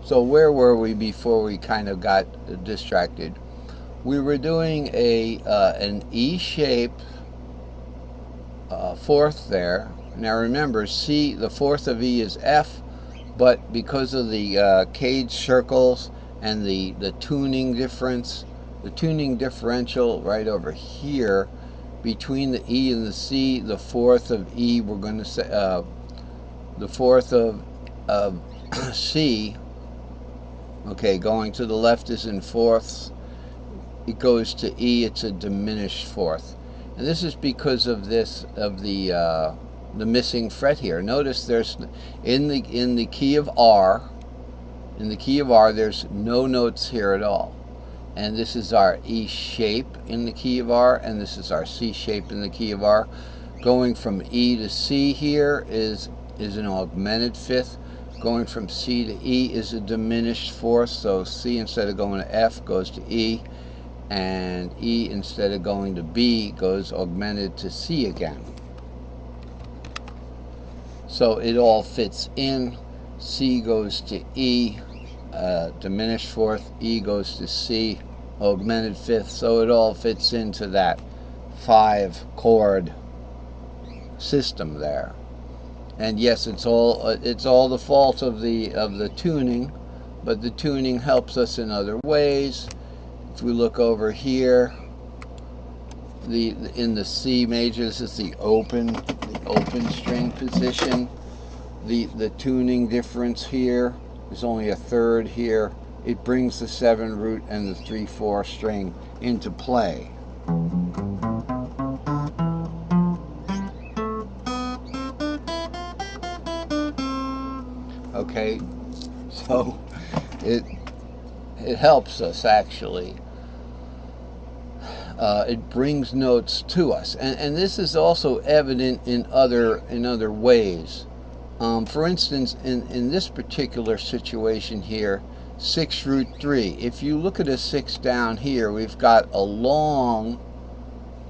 So where were we before we kind of got distracted? We were doing an E shape fourth there. Now remember, C, the fourth of E is F, but because of the cage circles and the tuning difference, the tuning differential right over here between the E and the C, the fourth of E, we're going to say the fourth of C. Okay, going to the left is in fourths. It goes to E. It's a diminished fourth, and this is because of the missing fret here. Notice there's in the key of R. In the key of R, there's no notes here at all. And this is our E shape in the key of R, and this is our C shape in the key of R. Going from E to C here is an augmented fifth. Going from C to E is a diminished fourth, so C instead of going to F goes to E, and E instead of going to B goes augmented to C again. So it all fits in. C goes to E, diminished fourth, E goes to C, augmented fifth, so it all fits into that 5-chord system there. And yes, it's all the fault of the tuning, but the tuning helps us in other ways. If we look over here, in the C major, this is the open string position. The tuning difference here is only a third here. It brings the 7 root and the 3/4 string into play. Okay, so it helps us actually. It brings notes to us, and this is also evident in other ways. For instance, in this particular situation here, 6 root 3. If you look at a 6 down here, we've got a long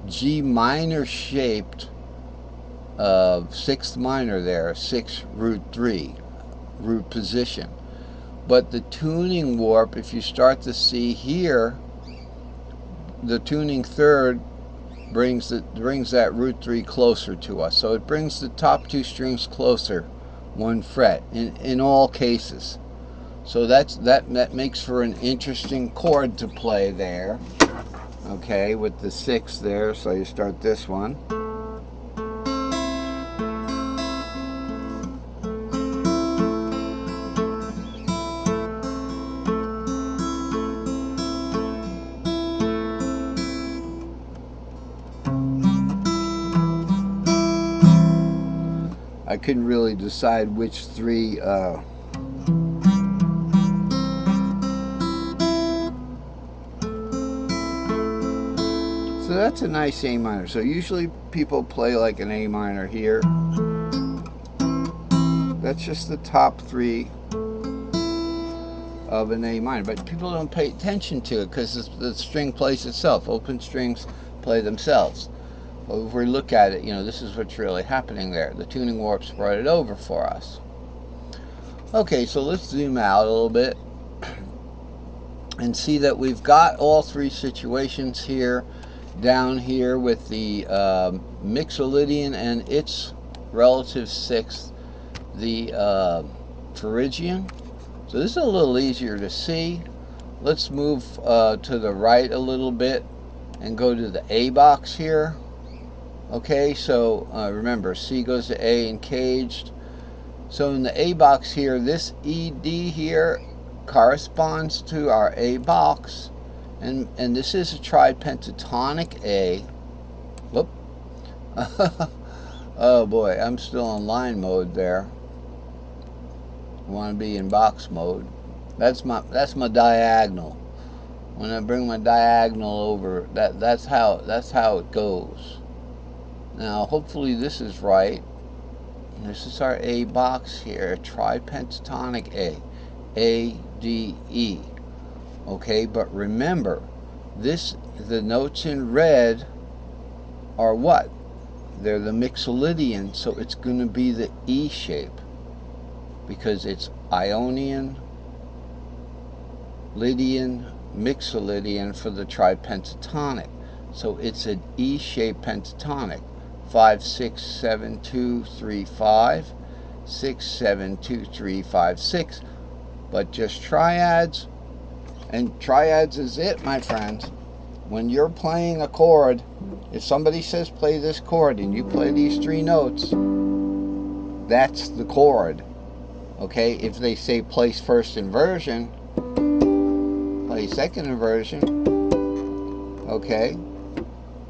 G minor shaped 6th minor there, 6 root 3 root position. But the tuning warp, if you start to see here, the tuning third brings that root 3 closer to us. So it brings the top 2 strings closer 1 fret in all cases. So that makes for an interesting chord to play there. Okay, with the 6 there, so you start this one. I couldn't really decide which 3 so that's a nice A minor. So usually people play like an A minor here. That's just the top 3 of an A minor, but people don't pay attention to it because the string plays itself. Open strings play themselves. But if we look at it, this is what's really happening there. The tuning warps brought it over for us. Okay, so let's zoom out a little bit and see that we've got all 3 situations here. Down here with the Mixolydian and its relative 6th, the Phrygian. So this is a little easier to see. Let's move to the right a little bit and go to the A box here. Okay, so remember, C goes to A and caged. So in the A box here, this ED here corresponds to our A box. And this is a tripentatonic A. Whoop. Oh boy, I'm still in line mode there. I want to be in box mode. That's my diagonal. When I bring my diagonal over, that's how it goes. Now hopefully this is right. This is our A box here, tripentatonic A. A, D, E. Okay, but remember, the notes in red are what? They're the Mixolydian, so it's going to be the E shape because it's Ionian Lydian, Mixolydian for the tripentatonic. So it's an E-shaped pentatonic. 5, 6, 7, 2, 3, 5. 6, 7, 2, 3, 5, 6. But just triads, and triads is it, my friends. When you're playing a chord, if somebody says play this chord and you play these 3 notes, that's the chord. Okay, if they say place first inversion, play second inversion, okay,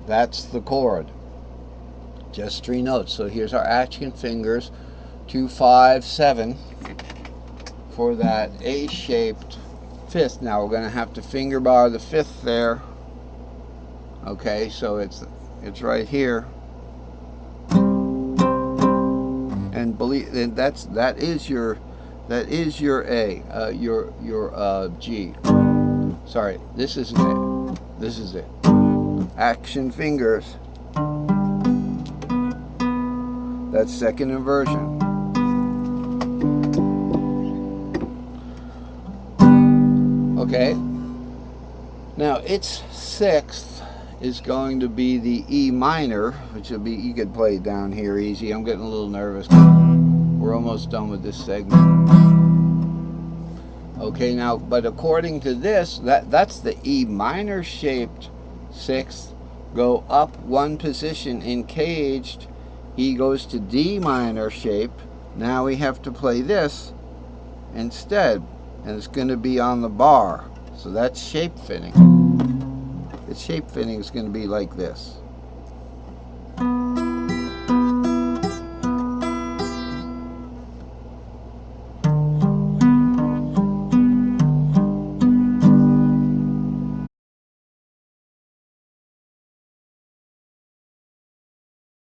that's the chord. Just 3 notes. So here's our action fingers, 2, 5, 7 for that A-shaped 5th. Now we're going to have to finger bar the 5th there. Okay, so it's right here. And believe that is your A, your G. Sorry, this isn't it. This is it. Action fingers. That's second inversion. Okay. Now its 6th is going to be the E minor, which will be, you could play it down here easy. I'm getting a little nervous. We're almost done with this segment. Okay, now, but according to this, that's the E minor shaped 6th. Go up 1 position in caged. E goes to D minor shape. Now we have to play this instead, and it's going to be on the bar. So that's shape fitting. The shape fitting is going to be like this.